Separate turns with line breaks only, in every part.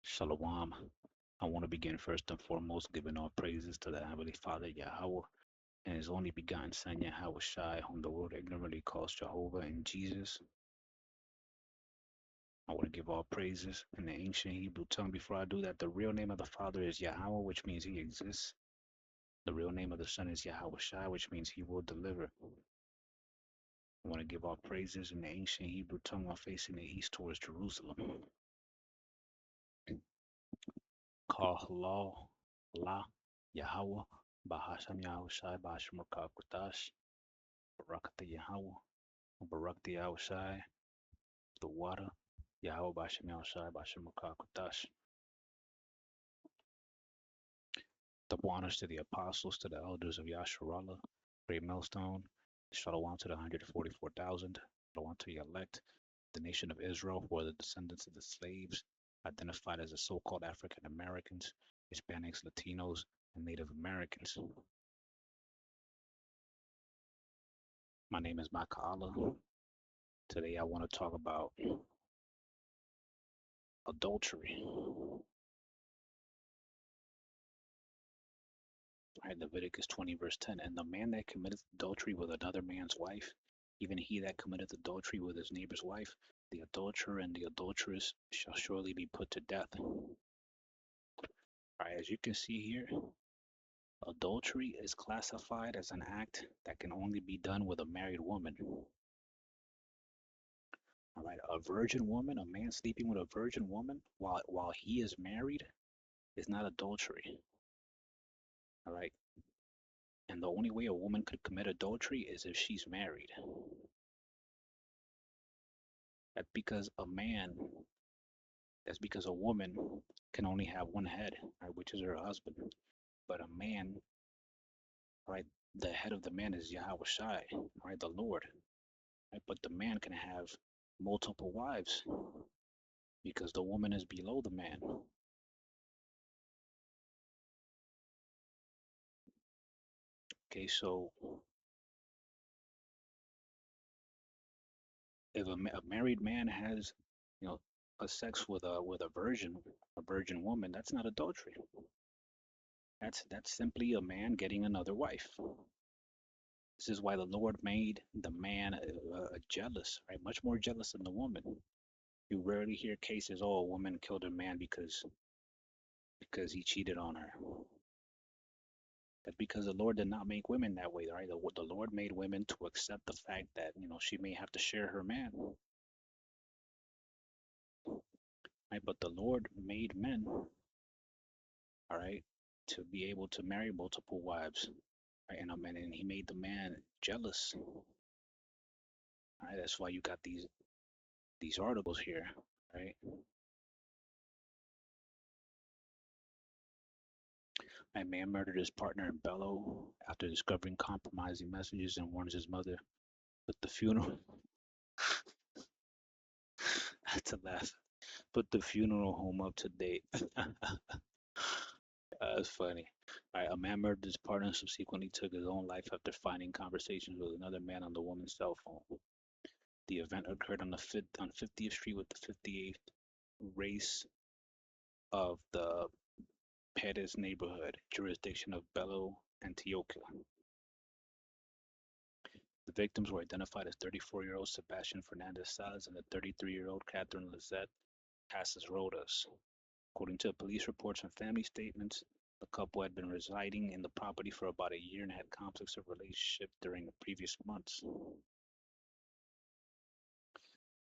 Shalom. I want to begin first and foremost giving all praises to the Heavenly Father Yahweh and His only begotten Son Yahweh Shai, whom the world ignorantly calls Jehovah and Jesus. I want to give all praises in the ancient Hebrew tongue. Before I do that, the real name of the Father is Yahweh, which means He exists. The real name of the Son is Yahweh Shai, which means He will deliver. I want to give all praises in the ancient Hebrew tongue while facing the east towards Jerusalem. Call halal, La, Yahweh, Bahasham Yahweh Shai, Bahasham Rakakutash, Barakata Yahweh, Barakta Yahweh Shai, the water, Yahweh Bahasham Yahweh Shai, Bahasham Rakakutash. Double honors to the apostles, to the elders of Yasharala, Greatmillstone, Shalom to the 144,000, Shalom to the elect, the nation of Israel, who are the descendants of the slaves, identified as the so-called African Americans, Hispanics, Latinos, and Native Americans. My name is Maka'ala. Today I want to talk about adultery. Right, Leviticus 20, verse 10. And the man that committeth adultery with another man's wife, even he that committeth adultery with his neighbor's wife, the adulterer and the adulteress shall surely be put to death. Right, as you can see here, adultery is classified as an act that can only be done with a married woman. All right, a virgin woman, a man sleeping with a virgin woman while he is married is not adultery. All right. And the only way a woman could commit adultery is if she's married. That's because that's because a woman can only have one head, right, which is her husband. But a man, right, the head of the man is Yahweh Shai, right, the Lord. Right? But the man can have multiple wives because the woman is below the man. Okay, so if a married man has, you know, a sex with a virgin woman, that's not adultery. That's simply a man getting another wife. This is why the Lord made the man jealous, right? Much more jealous than the woman. You rarely hear cases, oh, a woman killed a man because he cheated on her. That's because the Lord did not make women that way, right? The Lord made women to accept the fact that, she may have to share her man, right? But the Lord made men, all right, to be able to marry multiple wives, right? And he made the man jealous. All right, that's why you got these articles here, right? A man murdered his partner in Bello after discovering compromising messages and warns his mother. Put the funeral. That's a laugh. Put the funeral home up to date. That's funny. All right, a man murdered his partner and subsequently took his own life after finding conversations with another man on the woman's cell phone. The event occurred on 50th Street with the 58th race of the Perez neighborhood, jurisdiction of Bello, Antioquia. The victims were identified as 34-year-old Sebastian Fernandez Salas and the 33-year-old Catherine Lizette Casas Rodas. According to police reports and family statements, the couple had been residing in the property for about a year and had conflicts of relationship during the previous months.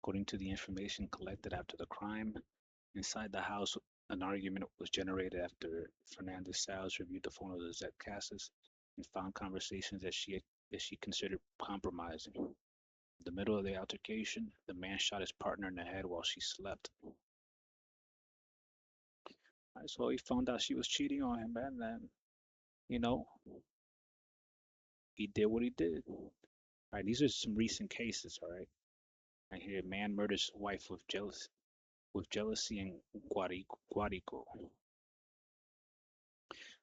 According to the information collected after the crime, inside the house, an argument was generated after Fernandez Salas reviewed the phone of Lizette Casas and found conversations that she considered compromising. In the middle of the altercation, the man shot his partner in the head while she slept. Right, so he found out she was cheating on him, and then, you know, he did what he did. All right, these are some recent cases. All right, I hear man murders wife with jealousy in Guarico.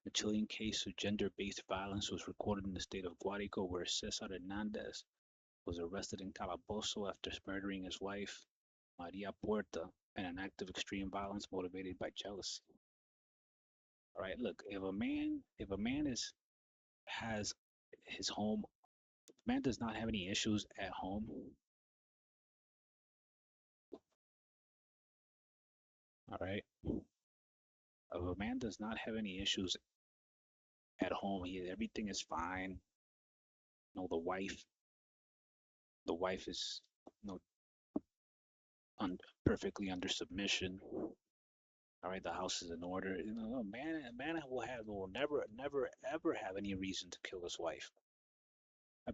The chilling case of gender-based violence was recorded in the state of Guarico, where Cesar Hernandez was arrested in Calabozo after murdering his wife, Maria Puerta, and an act of extreme violence motivated by jealousy. All right, look, if a man has his home, if a man does not have any issues at home, all right, if a man does not have any issues at home, everything is fine. The wife is, you know, perfectly under submission. All right, the house is in order. A man will never ever have any reason to kill his wife.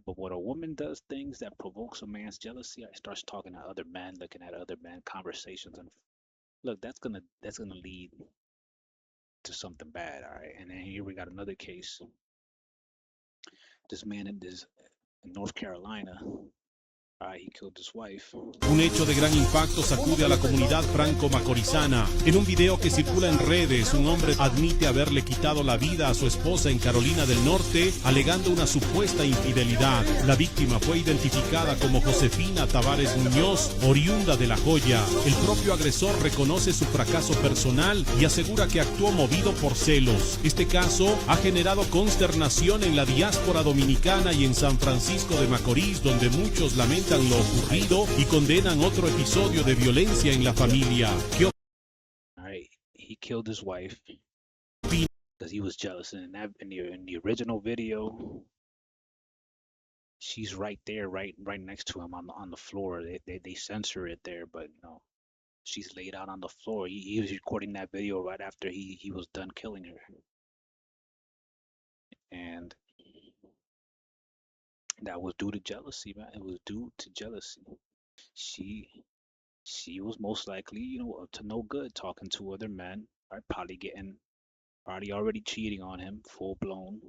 But when a woman does things that provokes a man's jealousy, I starts talking to other men, looking at other men, conversations, and look, that's gonna lead to something bad. All right, and then here we got another case. This man in North Carolina. All right, he killed his wife.
Un hecho de gran impacto sacude a la comunidad franco-macorizana. En un video que circula en redes, un hombre admite haberle quitado la vida a su esposa en Carolina del Norte, alegando una supuesta infidelidad. La víctima fue identificada como Josefina Tavares Muñoz, oriunda de La Joya. El propio agresor reconoce su fracaso personal y asegura que actuó movido por celos. Este caso ha generado consternación en la diáspora dominicana y en San Francisco de Macorís, donde muchos lamentan lo ocurrido y condenan otro episodio de violencia en la familia.
All right, he killed his wife because he was jealous. And in the original video, she's right there, right next to him on the floor. They censor it there, but no, she's laid out on the floor. He was recording that video right after he was done killing her, and that was due to jealousy, man. It was due to jealousy. She she was most likely, up to no good, talking to other men, right? Probably already cheating on him, full blown.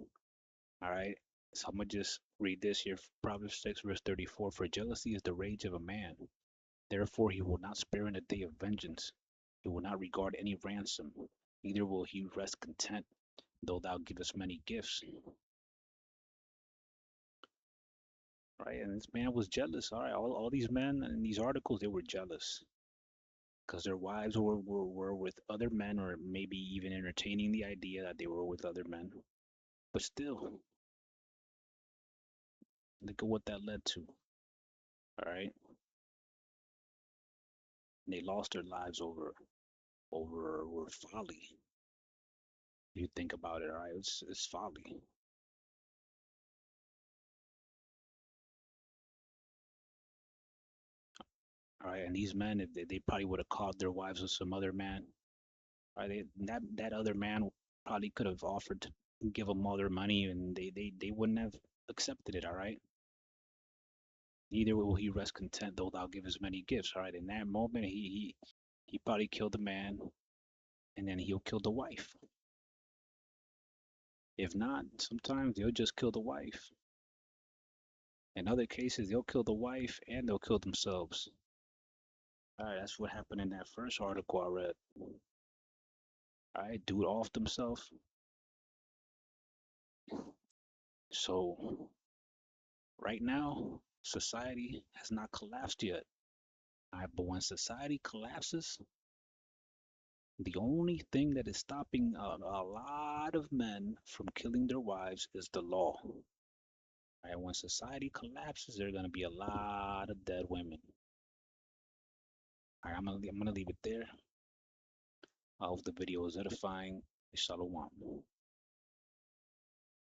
All right. So I'm gonna just read this here. Proverbs 6, verse 34. For jealousy is the rage of a man. Therefore he will not spare in the day of vengeance. He will not regard any ransom. Neither will he rest content, though thou givest many gifts. Right? And this man was jealous. All right. All these men in these articles, they were jealous because their wives were with other men, or maybe even entertaining the idea that they were with other men. But still, look at what that led to. All right. And they lost their lives over folly. You think about it, all right? It's folly. All right. And these men, if they probably would have caught their wives with some other man, all right? That other man probably could have offered to give them all their money, and they wouldn't have accepted it. All right. Neither will he rest content, though thou give as many gifts. All right. In that moment, he probably killed the man, and then he'll kill the wife. If not, sometimes they'll just kill the wife. In other cases, they'll kill the wife and they'll kill themselves. All right, that's what happened in that first article I read. All right, dude offed himself. So right now, society has not collapsed yet. All right, but when society collapses, the only thing that is stopping a lot of men from killing their wives is the law. All right, when society collapses, there are going to be a lot of dead women. All right, I'm gonna leave it there. I hope the video is edifying. Shalom.